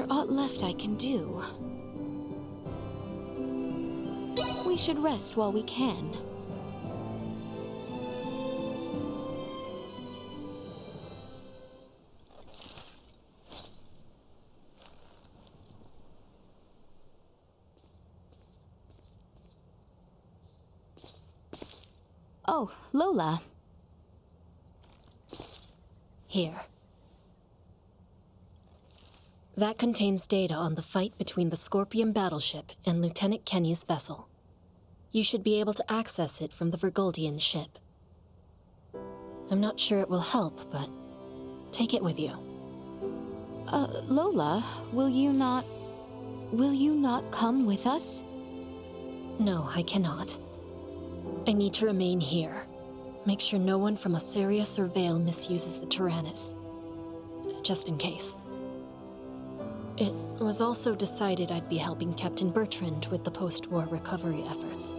there aught left I can do? We should rest while we can. Oh, Lola. Here. That contains data on the fight between the Scorpion battleship and Lieutenant Kenny's vessel. You should be able to access it from the Vergoldian ship. I'm not sure it will help, but take it with you. Lola, will you not come with us? No, I cannot. I need to remain here. Make sure no one from Osarius or Vale misuses the Tyrannus. Just in case. It was also decided I'd be helping Captain Bertrand with the post-war recovery efforts.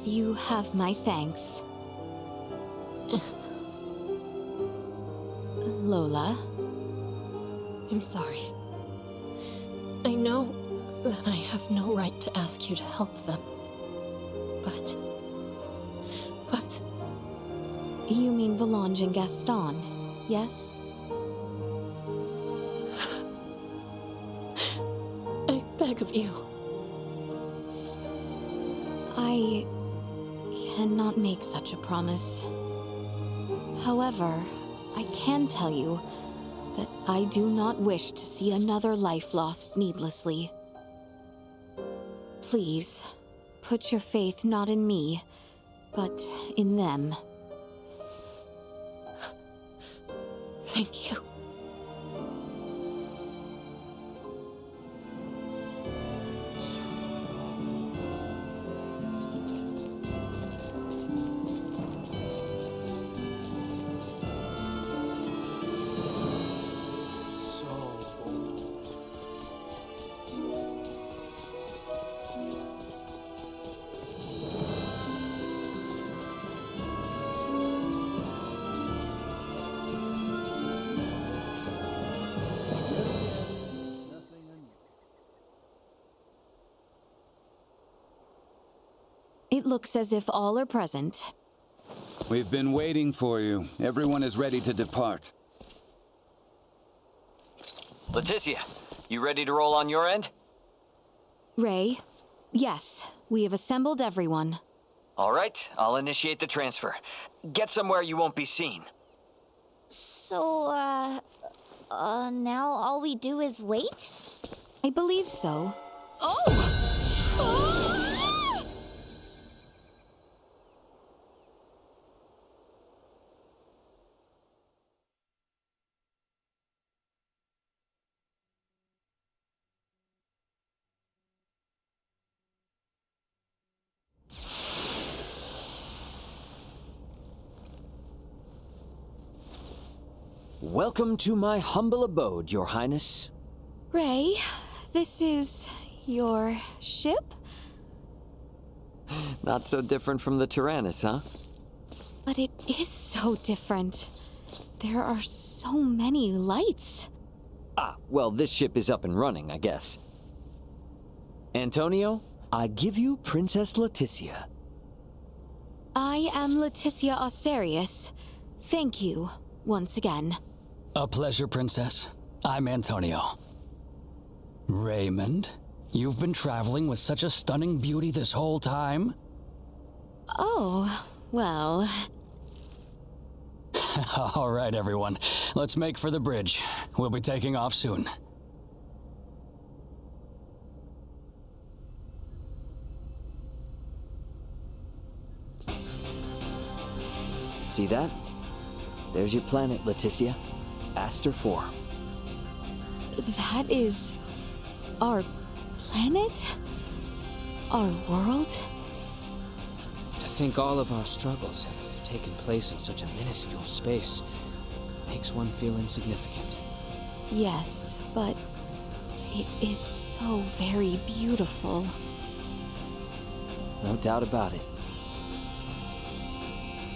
You have my thanks. Lola? I'm sorry. I know that I have no right to ask you to help them. But... You mean Volange and Gaston, yes? I beg of you. I cannot make such a promise. However, I can tell you that I do not wish to see another life lost needlessly. Please, put your faith not in me, but in them. Thank you. It looks as if all are present. We've been waiting for you. Everyone is ready to depart. Leticia, you ready to roll on your end? Ray, yes, we have assembled everyone. All right, I'll initiate the transfer. Get somewhere you won't be seen. So, now all we do is wait? I believe so. Welcome to my humble abode, Your Highness. Ray, this is your ship? Not so different from the Tyrannus, huh? But it is so different. There are so many lights. Ah, well, this ship is up and running, I guess. Antonio, I give you Princess Leticia. I am Leticia Osarius. Thank you, once again. A pleasure, Princess. I'm Antonio. Raymond, you've been traveling with such a stunning beauty this whole time? Oh, well... All right, everyone. Let's make for the bridge. We'll be taking off soon. See that? There's your planet, Leticia. Aster 4. That is... our planet? Our world? To think all of our struggles have taken place in such a minuscule space makes one feel insignificant. Yes, but it is so very beautiful. No doubt about it.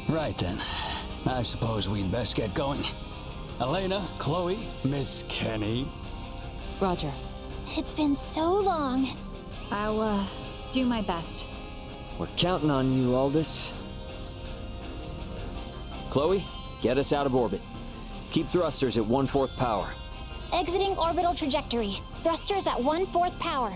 Right then. I suppose we'd best get going. Elena, Chloe, Miss Kenny. Roger. It's been so long. I'll, do my best. We're counting on you, Aldous. Chloe, get us out of orbit. Keep thrusters at 1/4 power. Exiting orbital trajectory. Thrusters at 1/4 power.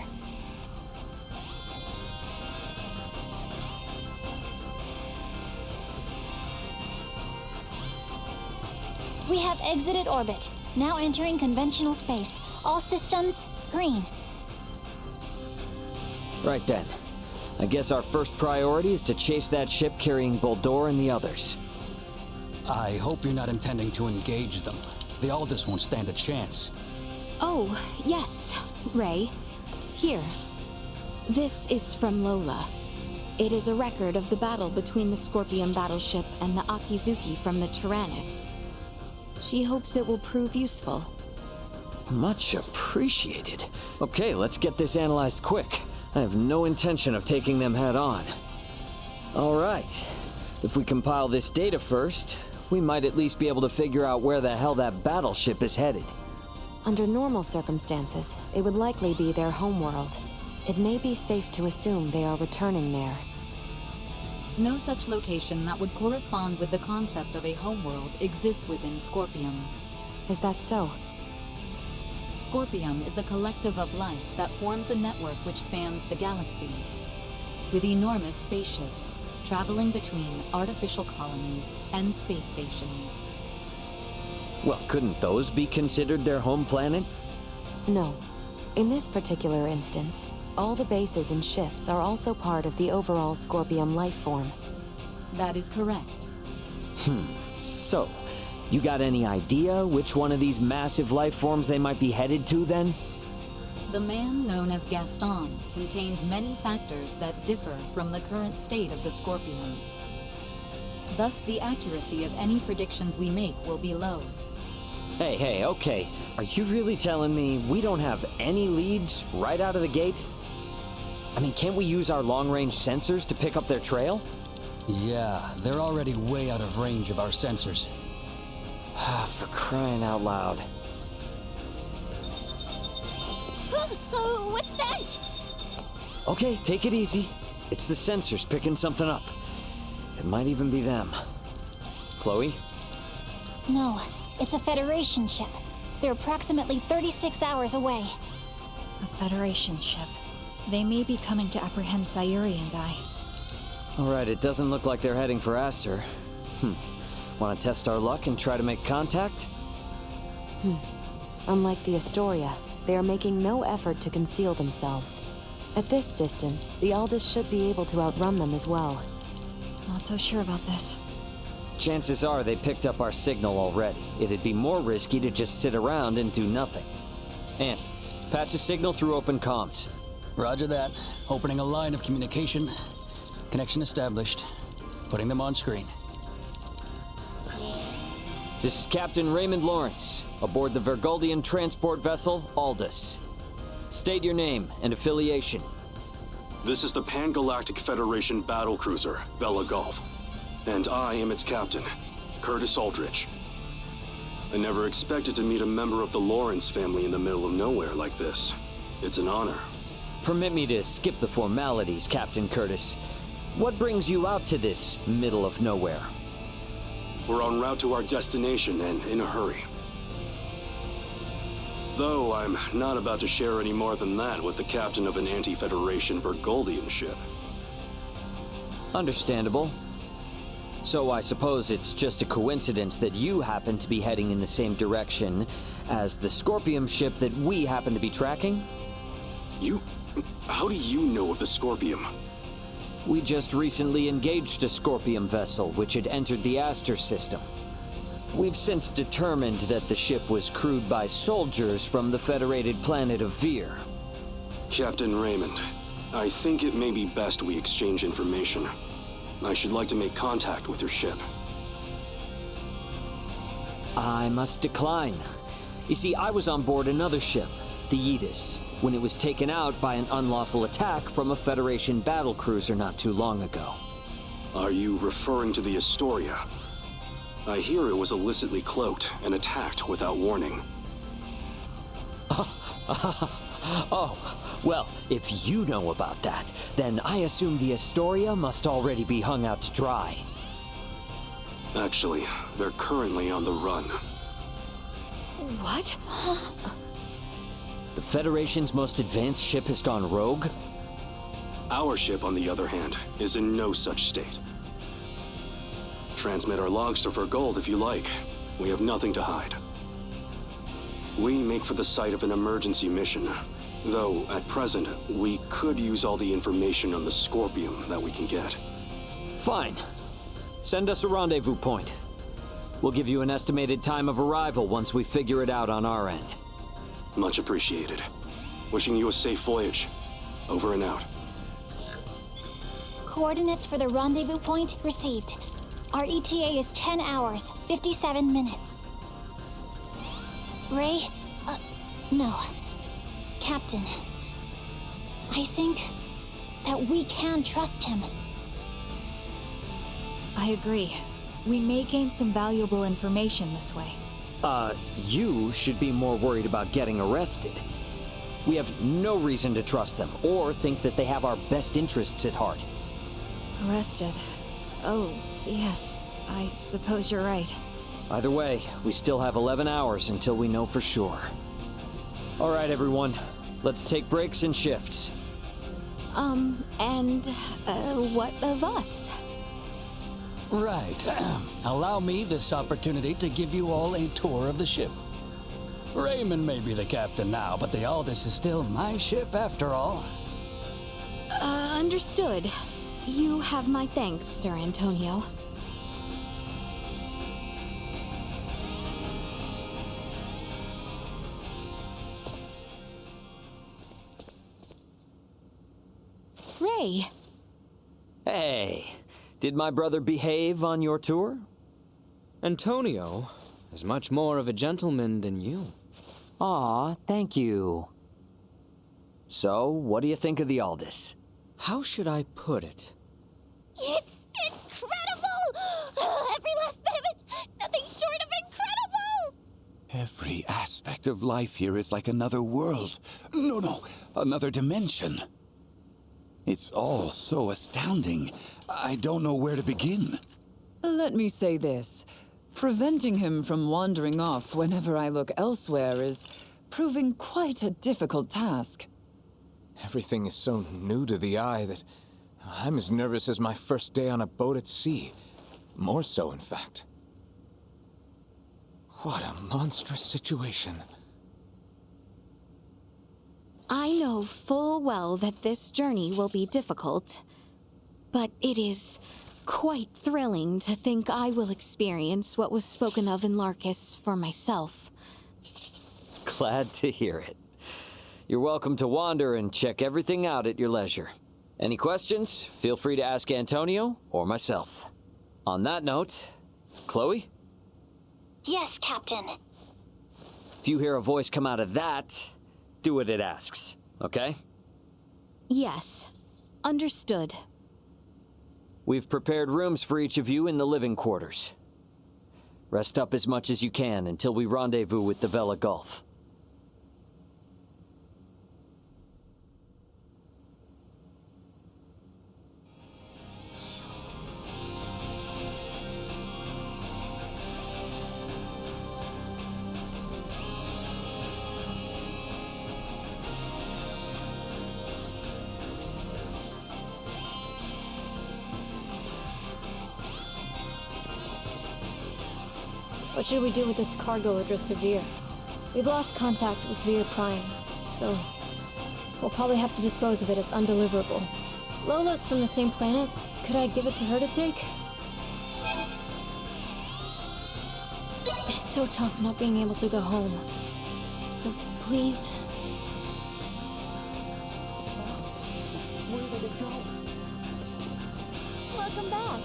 We have exited orbit. Now entering conventional space. All systems green. Right then. I guess our first priority is to chase that ship carrying Boldore and the others. I hope you're not intending to engage them. The Aldous won't stand a chance. Oh, yes, Ray. Here. This is from Lola. It is a record of the battle between the Scorpion battleship and the Akizuki from the Tyrannus. She hopes it will prove useful. Much appreciated. Okay, let's get this analyzed quick. I have no intention of taking them head on. All right. If we compile this data first, we might at least be able to figure out where the hell that battleship is headed. Under normal circumstances, it would likely be their homeworld. It may be safe to assume they are returning there. No such location that would correspond with the concept of a homeworld exists within Scorpium. Is that so? Scorpium is a collective of life that forms a network which spans the galaxy, with enormous spaceships traveling between artificial colonies and space stations. Well, couldn't those be considered their home planet? No. In this particular instance, all the bases and ships are also part of the overall Scorpium life form. That is correct. So, you got any idea which one of these massive life forms they might be headed to then? The man known as Gaston contained many factors that differ from the current state of the Scorpion. Thus, the accuracy of any predictions we make will be low. Hey, okay. Are you really telling me we don't have any leads right out of the gate? I mean, can't we use our long-range sensors to pick up their trail? Yeah, they're already way out of range of our sensors. For crying out loud. What's that? Okay, take it easy. It's the sensors picking something up. It might even be them. Chloe? No, it's a Federation ship. They're approximately 36 hours away. A Federation ship. They may be coming to apprehend Sayuri and I. Alright, it doesn't look like they're heading for Aster. Want to test our luck and try to make contact? Unlike the Astoria, they are making no effort to conceal themselves. At this distance, the Aldous should be able to outrun them as well. Not so sure about this. Chances are they picked up our signal already. It'd be more risky to just sit around and do nothing. Ant, patch the signal through open comms. Roger that. Opening a line of communication. Connection established. Putting them on screen. This is Captain Raymond Lawrence, aboard the Vergoldian transport vessel Aldous. State your name and affiliation. This is the Pan-Galactic Federation battlecruiser, Bella Gulf. And I am its captain, Curtis Aldrich. I never expected to meet a member of the Lawrence family in the middle of nowhere like this. It's an honor. Permit me to skip the formalities, Captain Curtis. What brings you out to this middle of nowhere? We're en route to our destination and in a hurry. Though I'm not about to share any more than that with the captain of an anti-Federation Vergoldian ship. Understandable. So I suppose it's just a coincidence that you happen to be heading in the same direction as the Scorpion ship that we happen to be tracking? How do you know of the Scorpion? We just recently engaged a Scorpion vessel which had entered the Aster system. We've since determined that the ship was crewed by soldiers from the federated planet of Vir. Captain Raymond, I think it may be best we exchange information. I should like to make contact with your ship. I must decline. You see, I was on board another ship, the Yeetus, when it was taken out by an unlawful attack from a Federation battlecruiser not too long ago. Are you referring to the Astoria? I hear it was illicitly cloaked and attacked without warning. Oh, well, if you know about that, then I assume the Astoria must already be hung out to dry. Actually, they're currently on the run. What? The Federation's most advanced ship has gone rogue? Our ship, on the other hand, is in no such state. Transmit our logs to Vergold if you like. We have nothing to hide. We make for the site of an emergency mission, though at present, we could use all the information on the Scorpium that we can get. Fine. Send us a rendezvous point. We'll give you an estimated time of arrival once we figure it out on our end. Much appreciated. Wishing you a safe voyage. Over and out. Coordinates for the rendezvous point received. Our ETA is 10 hours, 57 minutes. Ray? No. Captain. I think that we can trust him. I agree. We may gain some valuable information this way. You should be more worried about getting arrested. We have no reason to trust them, or think that they have our best interests at heart. Arrested. Oh, yes. I suppose you're right. Either way, we still have 11 hours until we know for sure. All right, everyone. Let's take breaks and shifts. What of us? Right. Allow me this opportunity to give you all a tour of the ship. Raymond may be the captain now, but the Aldous is still my ship after all. Understood. You have my thanks, Sir Antonio. Ray. Hey, did my brother behave on your tour? Antonio is much more of a gentleman than you. Aw, thank you. So, what do you think of the Aldous? How should I put it? It's incredible! Every last bit of it! Nothing short of incredible! Every aspect of life here is like another world. No, another dimension. It's all so astounding. I don't know where to begin. Let me say this. Preventing him from wandering off whenever I look elsewhere is proving quite a difficult task. Everything is so new to the eye that I'm as nervous as my first day on a boat at sea. More so, in fact. What a monstrous situation. I know full well that this journey will be difficult, but it is quite thrilling to think I will experience what was spoken of in Larkus for myself. Glad to hear it. You're welcome to wander and check everything out at your leisure. Any questions? Feel free to ask Antonio or myself. On that note, Chloe? Yes, Captain. If you hear a voice come out of that, do what it asks, okay? Yes, understood. We've prepared rooms for each of you in the living quarters. Rest up as much as you can until we rendezvous with the Vela Gulf. What should we do with this cargo addressed to Vir? We've lost contact with Vir Prime, so we'll probably have to dispose of it as undeliverable. Lola's from the same planet. Could I give it to her to take? It's so tough not being able to go home. So please... Where did it go? Welcome back.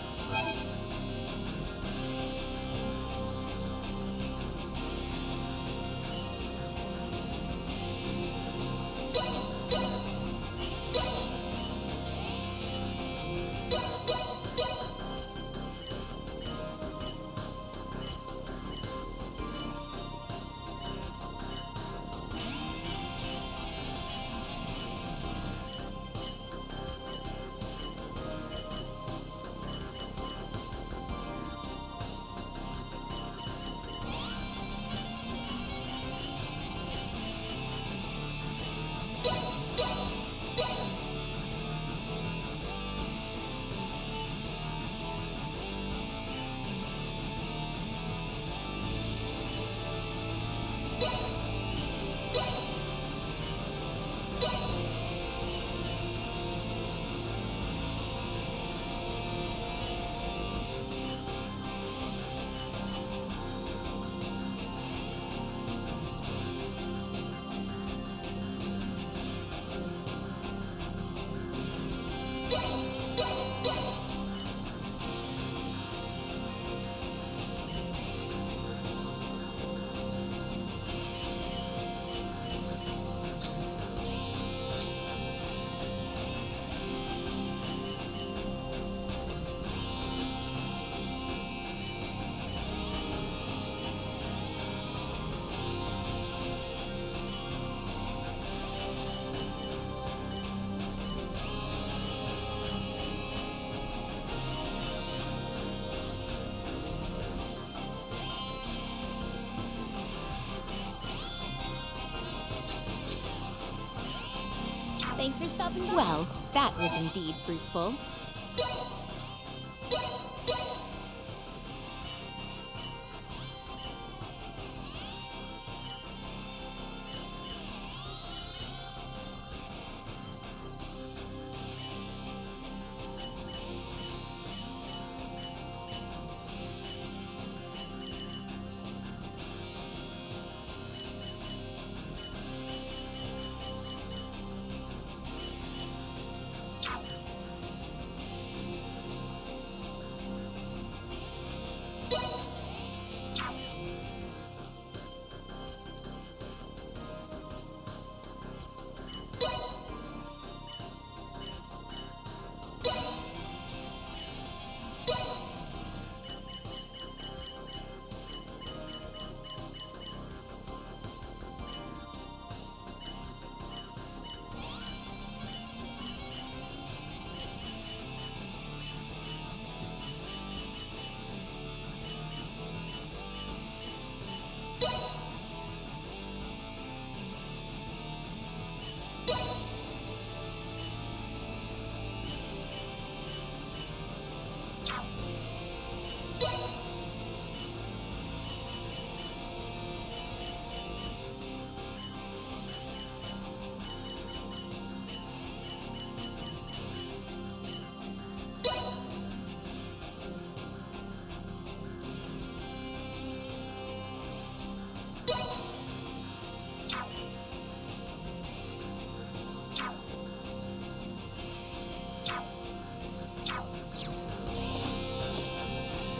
Thanks for stopping by. Well, that was indeed fruitful.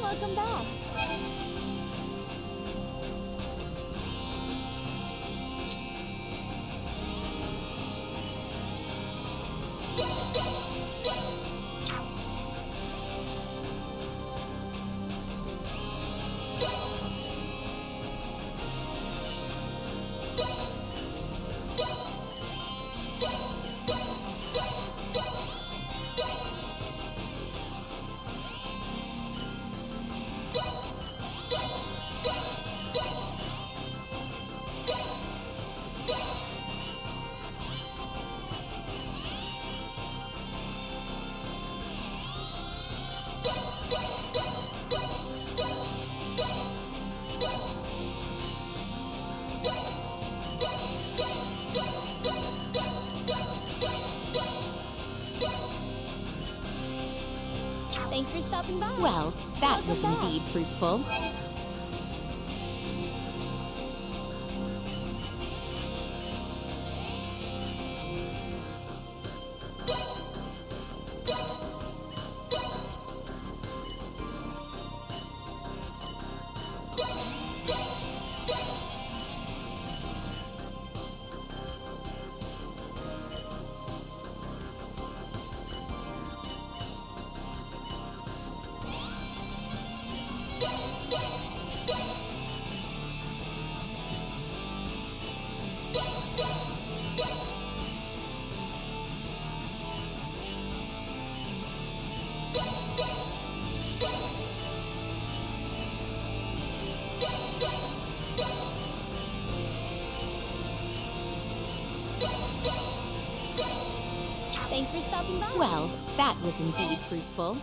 Welcome back. Thanks for stopping by. Well, that was indeed fruitful. Thanks for stopping by. Well, that was indeed fruitful.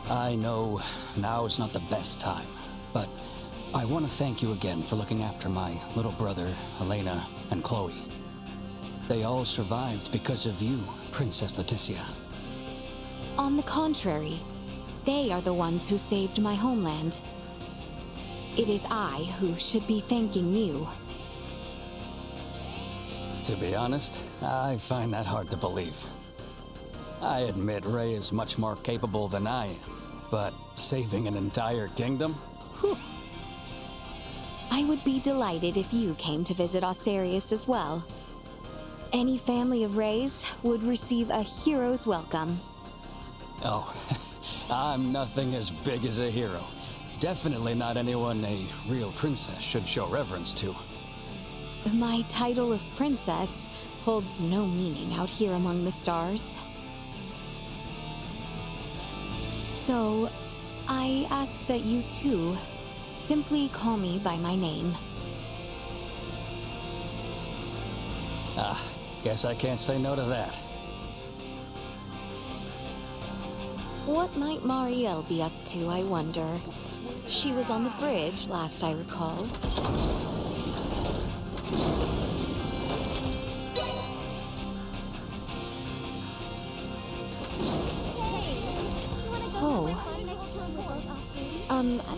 I know now is not the best time, but I want to thank you again for looking after my little brother, Elena, and Chloe. They all survived because of you, Princess Leticia. On the contrary, they are the ones who saved my homeland. It is I who should be thanking you. To be honest, I find that hard to believe. I admit Ray is much more capable than I am, but saving an entire kingdom? Whew. I would be delighted if you came to visit Osarius as well. Any family of Rays would receive a hero's welcome. Oh, I'm nothing as big as a hero. Definitely not anyone a real princess should show reverence to. My title of princess holds no meaning out here among the stars. So, I ask that you too simply call me by my name. Guess I can't say no to that. What might Marielle be up to, I wonder? She was on the bridge, last I recall.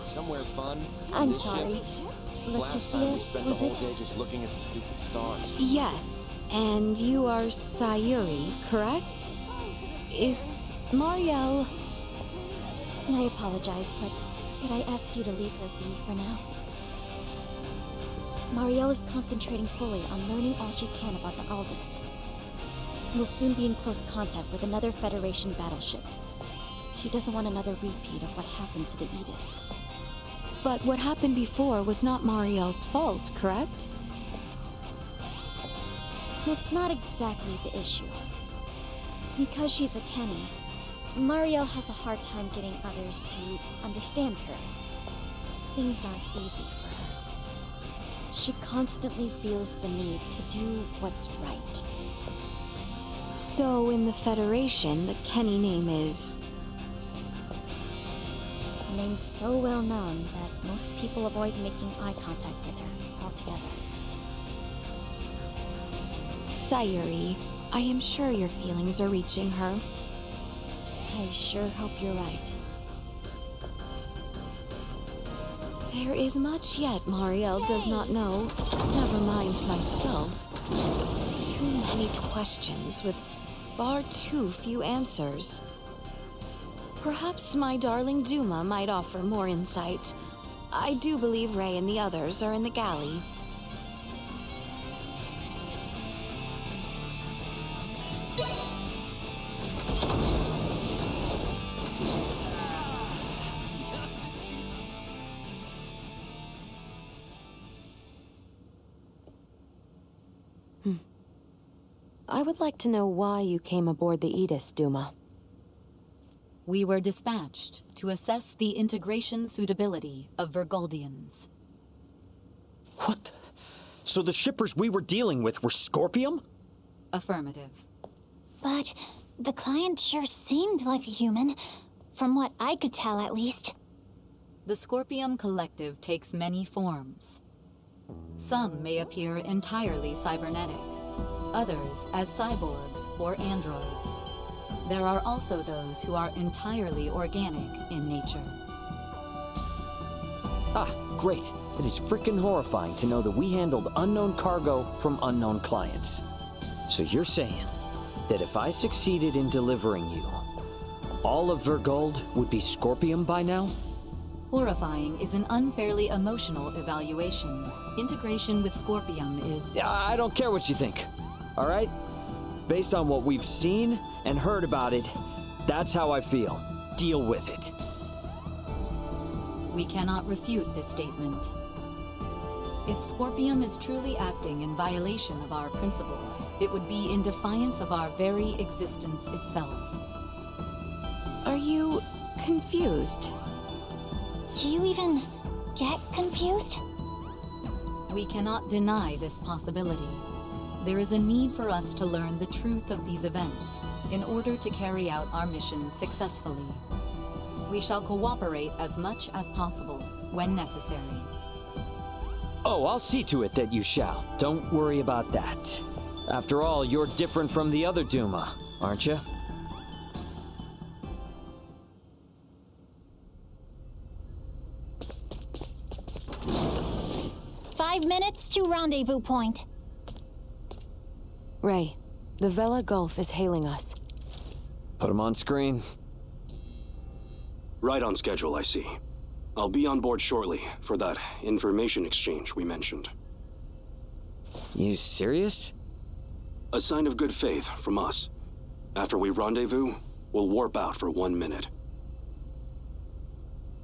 Somewhere fun? I'm sorry. Last time we spent the was whole it? day just looking at the stupid stars. Yes, and you are Sayuri, correct? Is Marielle... I apologize, but could I ask you to leave her be for now? Marielle is concentrating fully on learning all she can about the Aldous. We'll soon be in close contact with another Federation battleship. She doesn't want another repeat of what happened to the Aegis. But what happened before was not Marielle's fault, correct? That's not exactly the issue. Because she's a Kenny, Marielle has a hard time getting others to understand her. Things aren't easy for her. She constantly feels the need to do what's right. So in the Federation, the Kenny name is... Her name's so well known that most people avoid making eye contact with her altogether. Sayuri, I am sure your feelings are reaching her. I sure hope you're right. There is much yet Marielle does not know. Never mind myself. Too many questions with far too few answers. Perhaps my darling Duma might offer more insight. I do believe Ray and the others are in the galley. I would like to know why you came aboard the Aegis, Duma. We were dispatched to assess the integration suitability of Vergoldians. What? So the shippers we were dealing with were Scorpium? Affirmative. But the client sure seemed like a human, from what I could tell at least. The Scorpium Collective takes many forms. Some may appear entirely cybernetic, others as cyborgs or androids. There are also those who are entirely organic in nature. Ah, great. It is frickin' horrifying to know that we handled unknown cargo from unknown clients. So you're saying that if I succeeded in delivering you, all of Vergold would be Scorpium by now? Horrifying is an unfairly emotional evaluation. Integration with Scorpium is... I don't care what you think, all right? Based on what we've seen and heard about it, that's how I feel. Deal with it. We cannot refute this statement. If Scorpium is truly acting in violation of our principles, it would be in defiance of our very existence itself. Are you confused? Do you even get confused? We cannot deny this possibility. There is a need for us to learn the truth of these events in order to carry out our mission successfully. We shall cooperate as much as possible when necessary. Oh, I'll see to it that you shall. Don't worry about that. After all, you're different from the other Duma, aren't you? "5 minutes to rendezvous point." Ray, the Vela Gulf is hailing us. Put him on screen. Right on schedule, I see. I'll be on board shortly for that information exchange we mentioned. You serious? A sign of good faith from us. After we rendezvous, we'll warp out for 1 minute.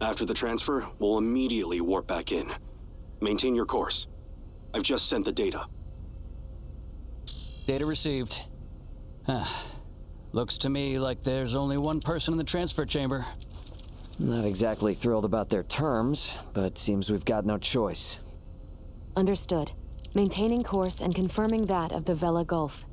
After the transfer, we'll immediately warp back in. Maintain your course. I've just sent the data. Data received. Looks to me like there's only one person in the transfer chamber. Not exactly thrilled about their terms, but seems we've got no choice. Understood. Maintaining course and confirming that of the Vela Gulf.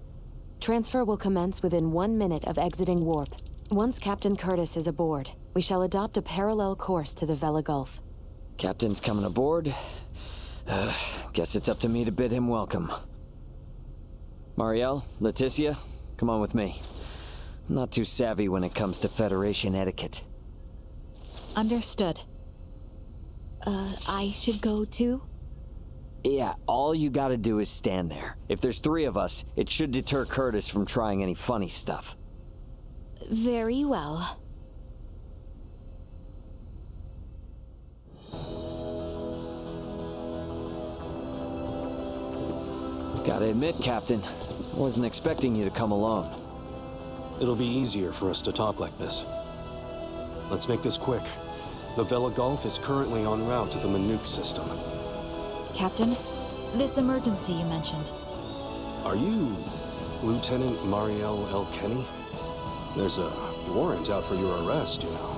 Transfer will commence within 1 minute of exiting warp. Once Captain Curtis is aboard, we shall adopt a parallel course to the Vela Gulf. Captain's coming aboard. Guess it's up to me to bid him welcome. Marielle, Leticia, come on with me. I'm not too savvy when it comes to Federation etiquette. Understood. I should go too? Yeah, all you gotta do is stand there. If there's 3 of us, it should deter Curtis from trying any funny stuff. Very well. Gotta admit, Captain, I wasn't expecting you to come alone. It'll be easier for us to talk like this. Let's make this quick. The Vela Gulf is currently en route to the Manuk system. Captain, this emergency you mentioned. Are you Lieutenant Marielle L. Kenny? There's a warrant out for your arrest, you know.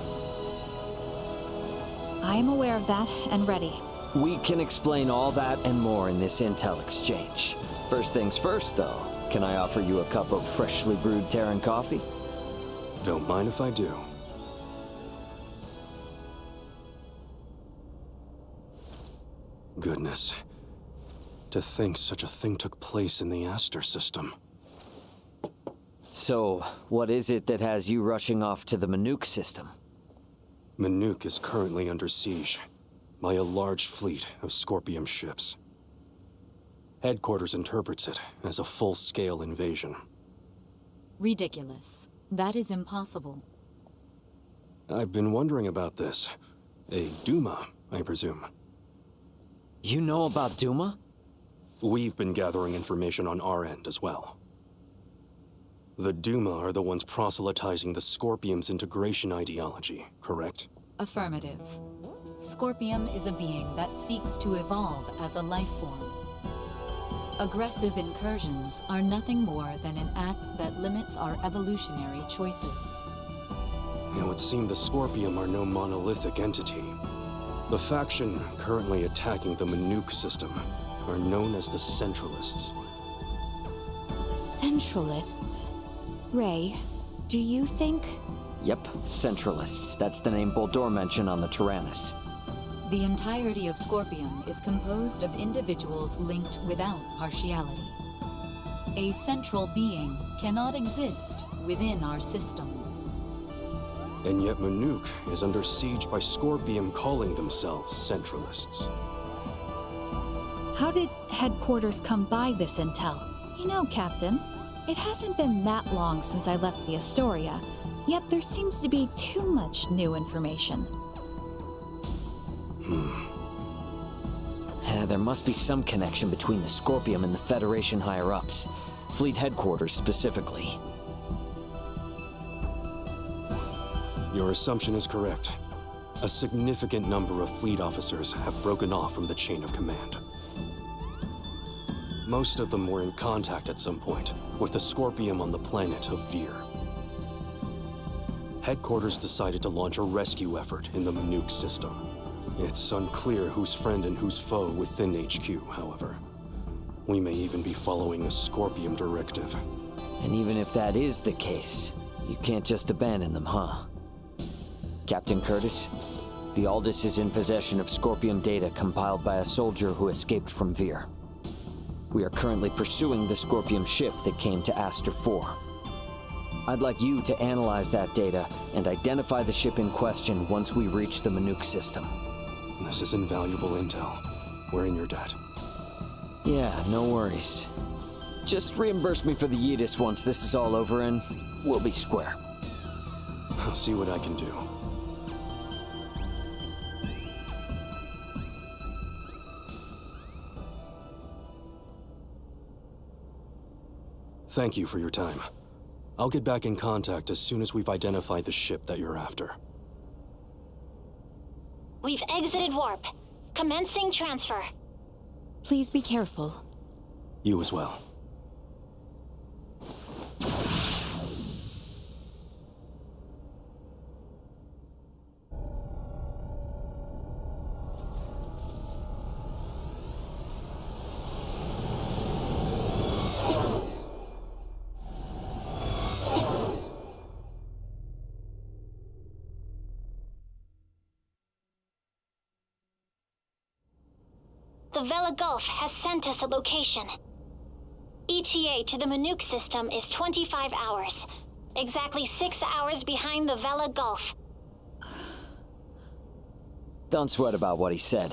I am aware of that and ready. We can explain all that and more in this intel exchange. First things first, though. Can I offer you a cup of freshly brewed Terran coffee? Don't mind if I do. Goodness. To think such a thing took place in the Aster system. So, what is it that has you rushing off to the Manuk system? Manuk is currently under siege by a large fleet of Scorpium ships. Headquarters interprets it as a full-scale invasion. Ridiculous. That is impossible. I've been wondering about this. A Duma, I presume. You know about Duma? We've been gathering information on our end as well. The Duma are the ones proselytizing the Scorpium's integration ideology, correct? Affirmative. Scorpium is a being that seeks to evolve as a life form. Aggressive incursions are nothing more than an act that limits our evolutionary choices. It would seem the Scorpium are no monolithic entity. The faction currently attacking the Manuk system are known as the Centralists. Centralists? Ray, do you think... Yep, Centralists. That's the name Boldor mentioned on the Tyrannus. The entirety of Scorpium is composed of individuals linked without partiality. A central being cannot exist within our system. And yet Manuk is under siege by Scorpium calling themselves Centralists. How did headquarters come by this intel? You know, Captain, it hasn't been that long since I left the Astoria, yet there seems to be too much new information. There must be some connection between the Scorpium and the Federation higher-ups. Fleet headquarters specifically. Your assumption is correct. A significant number of fleet officers have broken off from the chain of command. Most of them were in contact at some point with the Scorpium on the planet of Vir. Headquarters decided to launch a rescue effort in the Manuk system. It's unclear who's friend and who's foe within HQ, however. We may even be following a Scorpium directive. And even if that is the case, you can't just abandon them, huh? Captain Curtis, The Aldous is in possession of Scorpium data compiled by a soldier who escaped from Vir. We are currently pursuing the Scorpium ship that came to Aster 4. I'd like you to analyze that data and identify the ship in question once we reach the Manuk system. This is invaluable intel. We're in your debt. Yeah, no worries. Just reimburse me for the Yidis once this is all over and we'll be square. I'll see what I can do. Thank you for your time. I'll get back in contact as soon as we've identified the ship that you're after. We've exited warp. Commencing transfer. Please be careful. You as well. The Vela Gulf has sent us a location. ETA to the Manuk system is 25 hours. Exactly 6 hours behind the Vela Gulf. Don't sweat about what he said.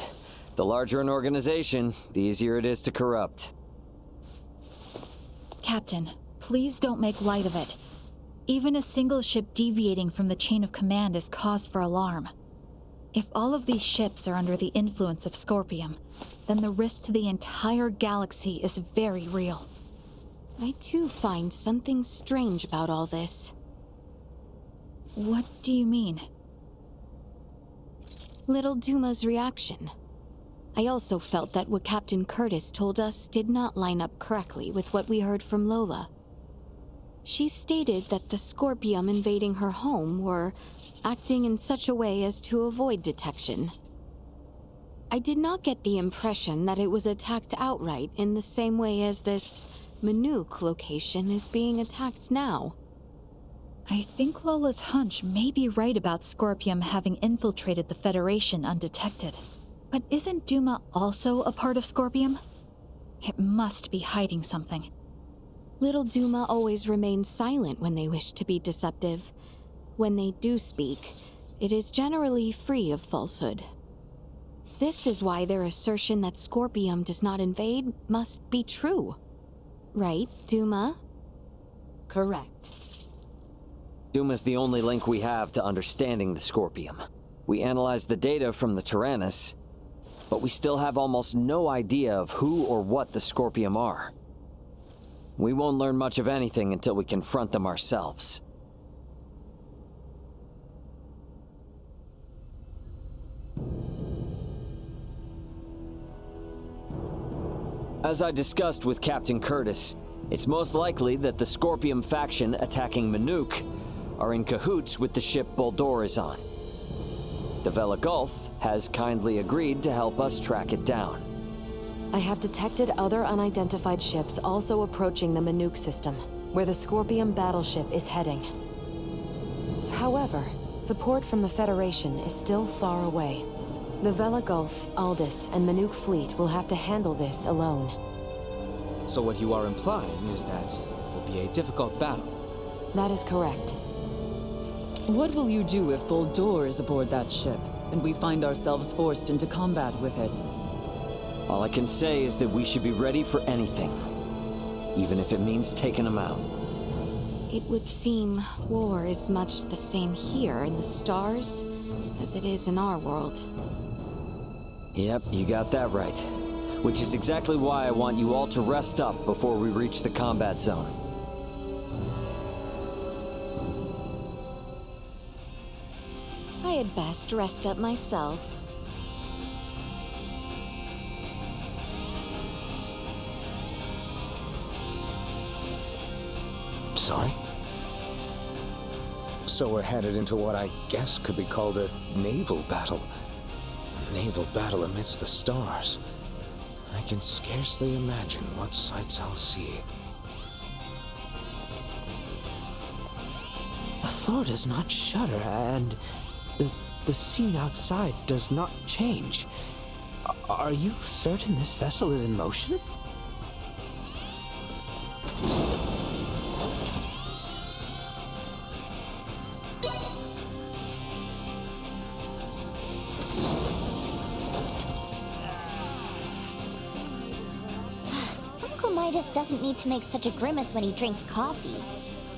The larger an organization, the easier it is to corrupt. Captain, please don't make light of it. Even a single ship deviating from the chain of command is cause for alarm. If all of these ships are under the influence of Scorpium, then the risk to the entire galaxy is very real. I too find something strange about all this. What do you mean? Little Duma's reaction. I also felt that what Captain Curtis told us did not line up correctly with what we heard from Lola. She stated that the Scorpium invading her home were acting in such a way as to avoid detection. I did not get the impression that it was attacked outright in the same way as this Manuk location is being attacked now. I think Lola's hunch may be right about Scorpium having infiltrated the Federation undetected. But isn't Duma also a part of Scorpium? It must be hiding something. Little Duma always remains silent when they wish to be deceptive. When they do speak, it is generally free of falsehood. This is why their assertion that Scorpium does not invade must be true. Right, Duma? Correct. Duma's the only link we have to understanding the Scorpium. We analyzed the data from the Tyrannus, but we still have almost no idea of who or what the Scorpium are. We won't learn much of anything until we confront them ourselves. As I discussed with Captain Curtis, it's most likely that the Scorpium faction attacking Manuk are in cahoots with the ship Boldor is on. The Vela Gulf has kindly agreed to help us track it down. I have detected other unidentified ships also approaching the Manuk system, where the Scorpium battleship is heading. However, support from the Federation is still far away. The Vela Gulf, Aldous, and Manuk fleet will have to handle this alone. So what you are implying is that it will be a difficult battle. That is correct. What will you do if Boldor is aboard that ship, and we find ourselves forced into combat with it? All I can say is that we should be ready for anything, even if it means taking them out. It would seem war is much the same here in the stars as it is in our world. Yep, you got that right. Which is exactly why I want you all to rest up before we reach the combat zone. I had best rest up myself. Sorry? So we're headed into what I guess could be called a naval battle. A naval battle amidst the stars. I can scarcely imagine what sights I'll see. The floor does not shudder, and the scene outside does not change. Are you certain this vessel is in motion? Uncle Midas doesn't need to make such a grimace when he drinks coffee.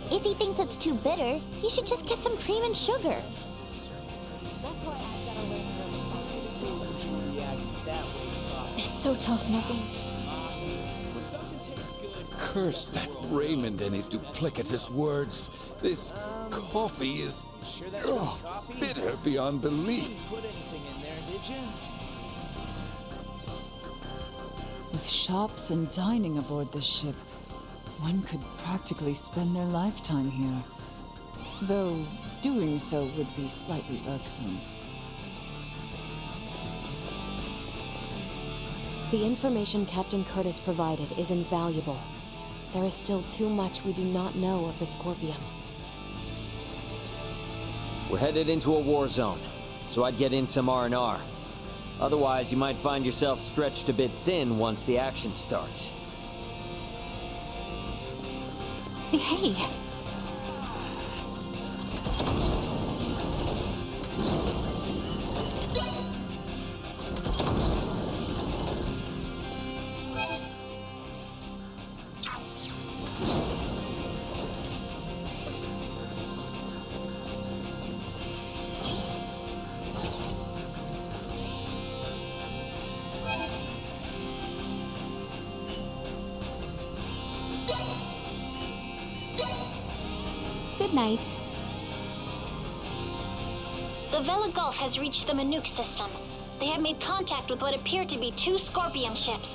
If he thinks it's too bitter, he should just get some cream and sugar. It's so tough, Knuckle. Curse that Raymond and his duplicitous words. This coffee is bitter beyond belief. With shops and dining aboard this ship, one could practically spend their lifetime here. Though doing so would be slightly irksome. The information Captain Curtis provided is invaluable. There is still too much we do not know of the Scorpion. We're headed into a war zone, so I'd get in some R&R. Otherwise, you might find yourself stretched a bit thin once the action starts. Hey! Good night. The Vela Gulf has reached the Manuk system. They have made contact with what appear to be 2 Scorpion ships.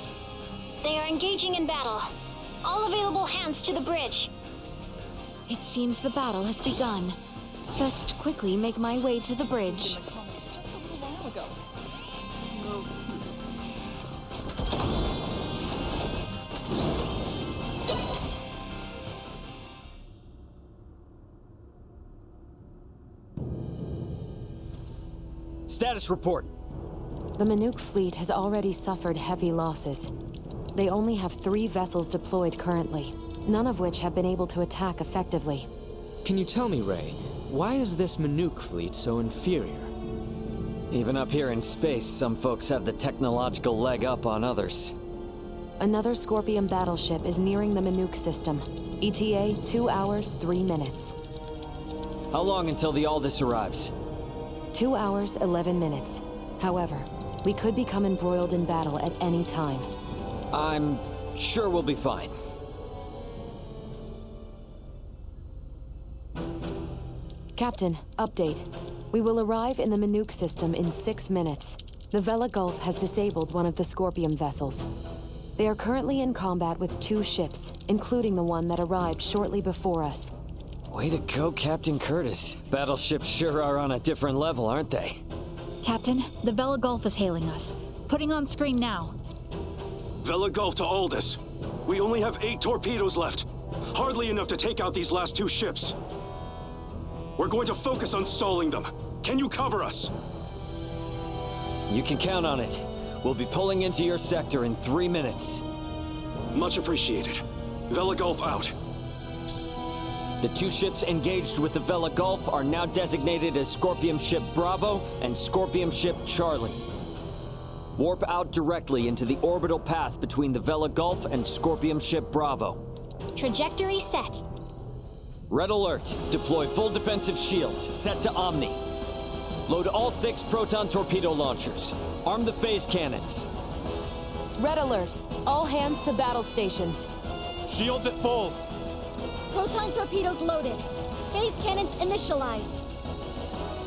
They are engaging in battle. All available hands to the bridge. It seems the battle has begun. Best quickly make my way to the bridge. Status report. The Manuk fleet has already suffered heavy losses. They only have 3 vessels deployed currently, none of which have been able to attack effectively. Can you tell me, Ray, why is this Manuk fleet so inferior? Even up here in space, some folks have the technological leg up on others. Another Scorpion battleship is nearing the Manuk system. ETA 2 hours, 3 minutes. How long until the Aldous arrives? 2 hours, 11 minutes. However, we could become embroiled in battle at any time. I'm sure we'll be fine. Captain, update. We will arrive in the Manuk system in 6 minutes. The Vela Gulf has disabled one of the Scorpion vessels. They are currently in combat with 2 ships, including the one that arrived shortly before us. Way to go, Captain Curtis. Battleships sure are on a different level, aren't they? Captain, the Vela Gulf is hailing us. Putting on screen now. Vela Gulf to Aldous. We only have 8 torpedoes left. Hardly enough to take out these last 2 ships. We're going to focus on stalling them. Can you cover us? You can count on it. We'll be pulling into your sector in 3 minutes. Much appreciated. Vela Gulf out. The 2 ships engaged with the Vela Gulf are now designated as Scorpion Ship Bravo and Scorpion Ship Charlie. Warp out directly into the orbital path between the Vela Gulf and Scorpion Ship Bravo. Trajectory set. Red alert. Deploy full defensive shields. Set to Omni. Load all 6 proton torpedo launchers. Arm the phase cannons. Red alert. All hands to battle stations. Shields at full. Proton torpedoes loaded. Phase cannons initialized.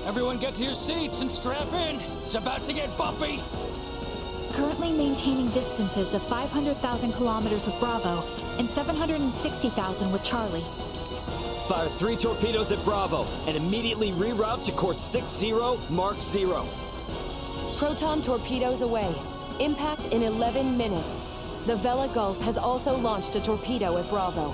Everyone get to your seats and strap in. It's about to get bumpy. Currently maintaining distances of 500,000 kilometers with Bravo and 760,000 with Charlie. Fire 3 torpedoes at Bravo and immediately reroute to course 60 Mark 0. Proton torpedoes away. Impact in 11 minutes. The Vela Gulf has also launched a torpedo at Bravo.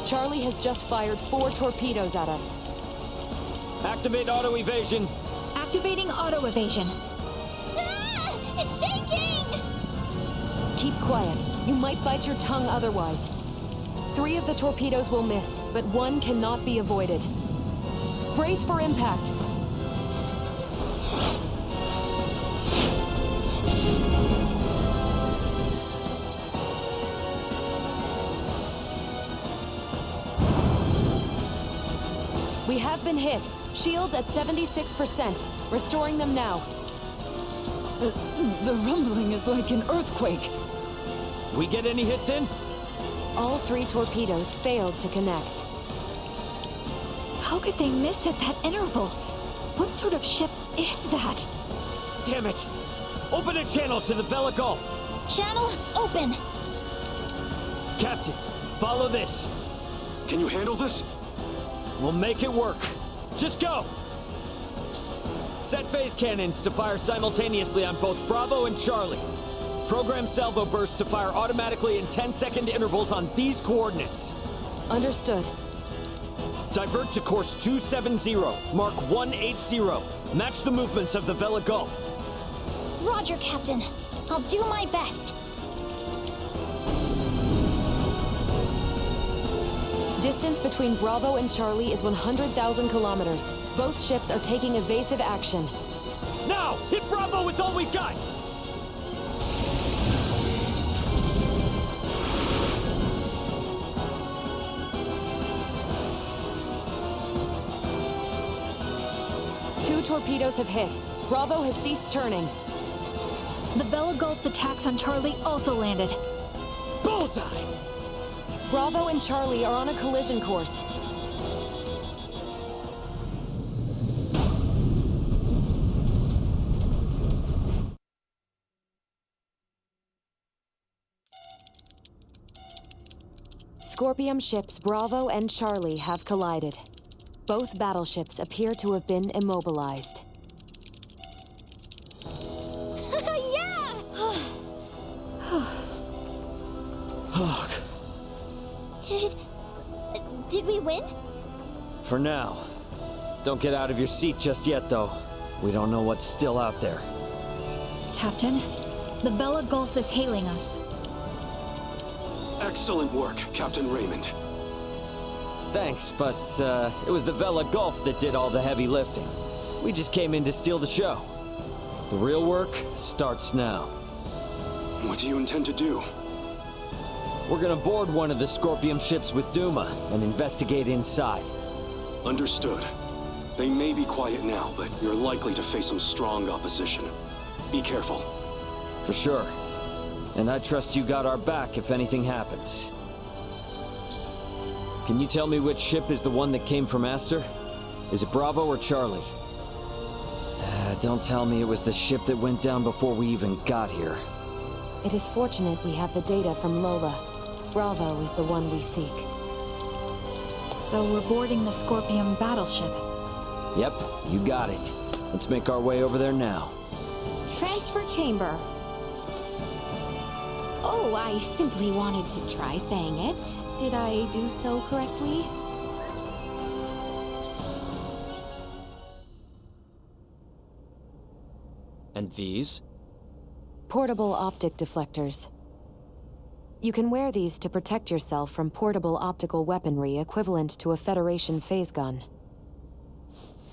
Charlie has just fired 4 torpedoes at us. Activate auto evasion. Activating auto evasion. Ah! It's shaking! Keep quiet. You might bite your tongue otherwise. 3 of the torpedoes will miss, but 1 cannot be avoided. Brace for impact. We have been hit. Shields at 76%. Restoring them now. The rumbling is like an earthquake. We get any hits in? All 3 torpedoes failed to connect. How could they miss at that interval? What sort of ship is that? Damn it! Open a channel to the Vela Gulf! Channel open! Captain, follow this. Can you handle this? We'll make it work. Just go! Set phase cannons to fire simultaneously on both Bravo and Charlie. Program salvo bursts to fire automatically in 10-second intervals on these coordinates. Understood. Divert to course 270, mark 180. Match the movements of the Vela Gulf. Roger, Captain. I'll do my best. Distance between Bravo and Charlie is 100,000 kilometers. Both ships are taking evasive action. Now! Hit Bravo with all we've got! Two torpedoes have hit. Bravo has ceased turning. The Vela Gulf's attacks on Charlie also landed. Bullseye! Bravo and Charlie are on a collision course. Scorpium ships Bravo and Charlie have collided. Both battleships appear to have been immobilized. Yeah! Ugh. Did we win? For now. Don't get out of your seat just yet, though. We don't know what's still out there. Captain, the Vela Gulf is hailing us. Excellent work, Captain Raymond. Thanks, but it was the Vela Gulf that did all the heavy lifting. We just came in to steal the show. The real work starts now. What do you intend to do? We're gonna board one of the Scorpium ships with Duma and investigate inside. Understood. They may be quiet now, but you're likely to face some strong opposition. Be careful. For sure. And I trust you got our back if anything happens. Can you tell me which ship is the one that came from Aster? Is it Bravo or Charlie? Don't tell me it was the ship that went down before we even got here. It is fortunate we have the data from Lola. Bravo is the one we seek. So we're boarding the Scorpium battleship. Yep, you got it. Let's make our way over there now. Transfer chamber. Oh, I simply wanted to try saying it. Did I do so correctly? And these? Portable optic deflectors. You can wear these to protect yourself from portable optical weaponry equivalent to a Federation phase gun.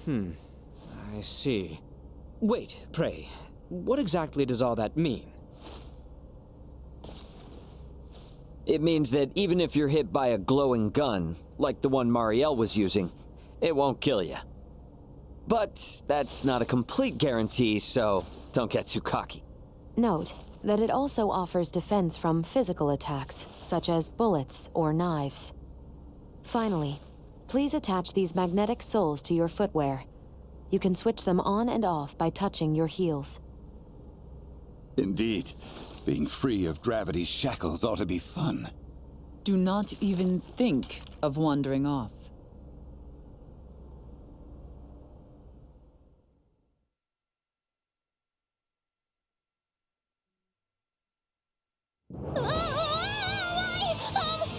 I see. Wait, pray, what exactly does all that mean? It means that even if you're hit by a glowing gun, like the one Marielle was using, it won't kill you. But that's not a complete guarantee, so don't get too cocky. Note that it also offers defense from physical attacks, such as bullets or knives. Finally, please attach these magnetic soles to your footwear. You can switch them on and off by touching your heels. Indeed. Being free of gravity's shackles ought to be fun. Do not even think of wandering off.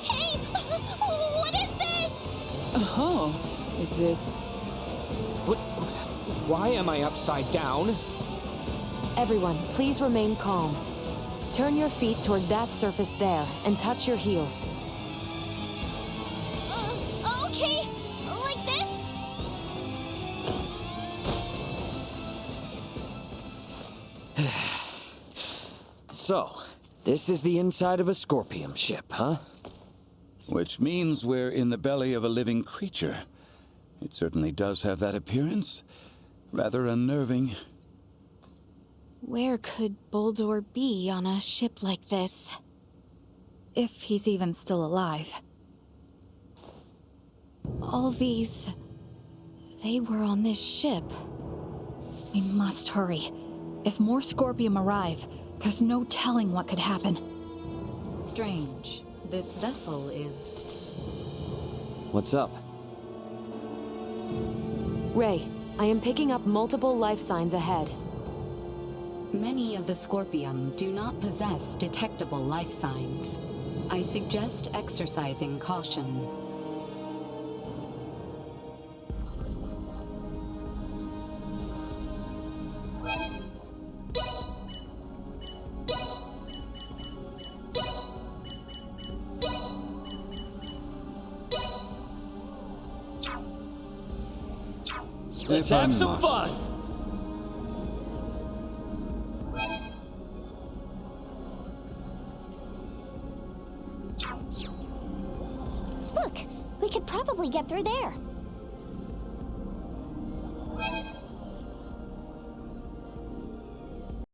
Hey! What is Oh, is this... What? Why am I upside down? Everyone, please remain calm. Turn your feet toward that surface there and touch your heels. Okay. Like this? So, this is the inside of a Scorpium ship, huh? Which means we're in the belly of a living creature. It certainly does have that appearance. Rather unnerving. Where could Boldor be on a ship like this? If he's even still alive. All these... they were on this ship. We must hurry. If more Scorpium arrive, there's no telling what could happen. Strange. This vessel is... What's up? Ray, I am picking up multiple life signs ahead. Many of the Scorpium do not possess detectable life signs. I suggest exercising caution. Let's have some fun! Look, we could probably get through there.